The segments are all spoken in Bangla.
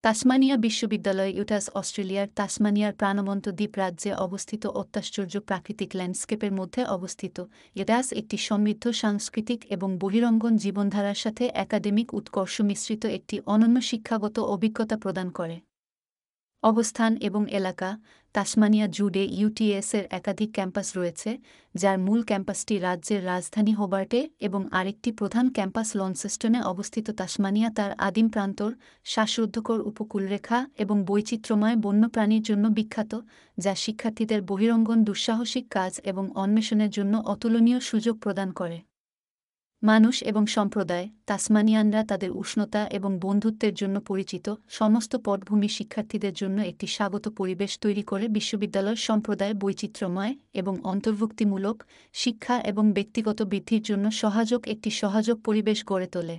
তাসমানিয়া বিশ্ববিদ্যালয় ইউটাস অস্ট্রেলিয়ার তাসমানিয়ার প্রাণবন্ত দ্বীপ রাজ্যে অবস্থিত অত্যাশ্চর্য প্রাকৃতিক ল্যান্ডস্কেপের মধ্যে অবস্থিত। ইউটাস একটি সমৃদ্ধ সাংস্কৃতিক এবং বহিরঙ্গন জীবনধারার সাথে একাডেমিক উৎকর্ষ মিশ্রিত একটি অনন্য শিক্ষাগত অভিজ্ঞতা প্রদান করে। অবস্থান এবং এলাকা: তাসমানিয়া জুড়ে ইউটিএস-এর একাধিক ক্যাম্পাস রয়েছে, যার মূল ক্যাম্পাসটি রাজ্যের রাজধানী হোবার্টে এবং আরেকটি প্রধান ক্যাম্পাস লনসেস্টনে অবস্থিত। তাসমানিয়া তার আদিম প্রান্তর, শ্বাসরুদ্ধকর উপকূলরেখা এবং বৈচিত্র্যময় বন্যপ্রাণীর জন্য বিখ্যাত, যা শিক্ষার্থীদের বহিরঙ্গন দুঃসাহসিক কাজ এবং অন্বেষণের জন্য অতুলনীয় সুযোগ প্রদান করে। মানুষ এবং সম্প্রদায়: তাসমানিয়ানরা তাদের উষ্ণতা এবং বন্ধুত্বের জন্য পরিচিত। সমস্ত পটভূমি শিক্ষার্থীদের জন্য একটি স্বাগত পরিবেশ তৈরি করে। বিশ্ববিদ্যালয় সম্প্রদায় বৈচিত্র্যময় এবং অন্তর্ভুক্তিমূলক শিক্ষা এবং ব্যক্তিগত বৃদ্ধির জন্য একটি সহায়ক পরিবেশ গড়ে তোলে।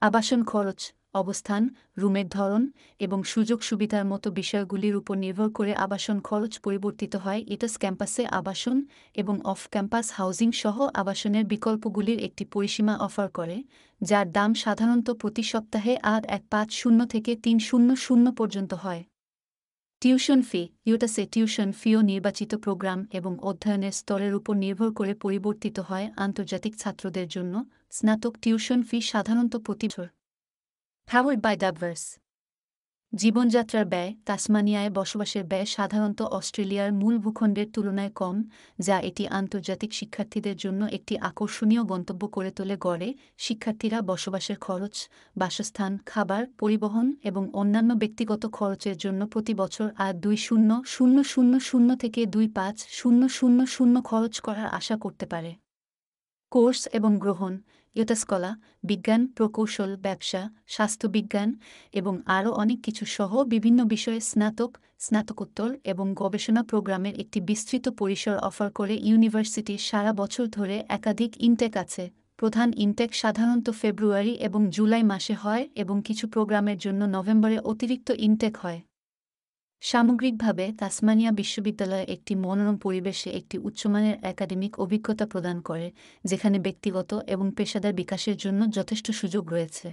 আবাসন খরচ: অবস্থান, রুমের ধরন এবং সুযোগ সুবিধার মতো বিষয়গুলির উপর নির্ভর করে আবাসন খরচ পরিবর্তিত হয়। ইউটাস ক্যাম্পাসে আবাসন এবং অফ ক্যাম্পাস হাউজিং সহ আবাসনের বিকল্পগুলির একটি পরিসীমা অফার করে, যার দাম সাধারণত প্রতি সপ্তাহে $8,150 থেকে $300 পর্যন্ত হয়। টিউশন ফি: ইউটাসে টিউশন ফিও নির্বাচিত প্রোগ্রাম এবং অধ্যয়নের স্তরের উপর নির্ভর করে পরিবর্তিত হয়। আন্তর্জাতিক ছাত্রদের জন্য স্নাতক টিউশন ফি সাধারণত প্রতি বছর। Powered by Diverse জীবনযাত্রার ব্যয়: তাসমানিয়ায় বসবাসের ব্যয় সাধারণত অস্ট্রেলিয়ার মূল ভূখণ্ডের তুলনায় কম, যা এটি আন্তর্জাতিক শিক্ষার্থীদের জন্য একটি আকর্ষণীয় গন্তব্য করে তোলে। গড়ে শিক্ষার্থীরা বসবাসের খরচ, বাসস্থান, খাবার, পরিবহন এবং অন্যান্য ব্যক্তিগত খরচের জন্য প্রতি বছর $2,000 থেকে $25,000 খরচ করার আশা করতে পারে। কোর্স এবং গ্রহণ: ইউটাস কলা, বিজ্ঞান, প্রকৌশল, ব্যবসা, স্বাস্থ্যবিজ্ঞান এবং আরও অনেক কিছু সহ বিভিন্ন বিষয়ে স্নাতক, স্নাতকোত্তর এবং গবেষণা প্রোগ্রামের একটি বিস্তৃত পরিসর অফার করে। ইউনিভার্সিটির সারা বছর ধরে একাধিক ইনটেক আছে। প্রধান ইনটেক সাধারণত ফেব্রুয়ারি এবং জুলাই মাসে হয় এবং কিছু প্রোগ্রামের জন্য নভেম্বরে অতিরিক্ত ইনটেক হয়। সামগ্রিকভাবে তাসমানিয়া বিশ্ববিদ্যালয় একটি মনোরম পরিবেশে একটি উচ্চমানের একাডেমিক অভিজ্ঞতা প্রদান করে, যেখানে ব্যক্তিগত এবং পেশাদার বিকাশের জন্য যথেষ্ট সুযোগ রয়েছে।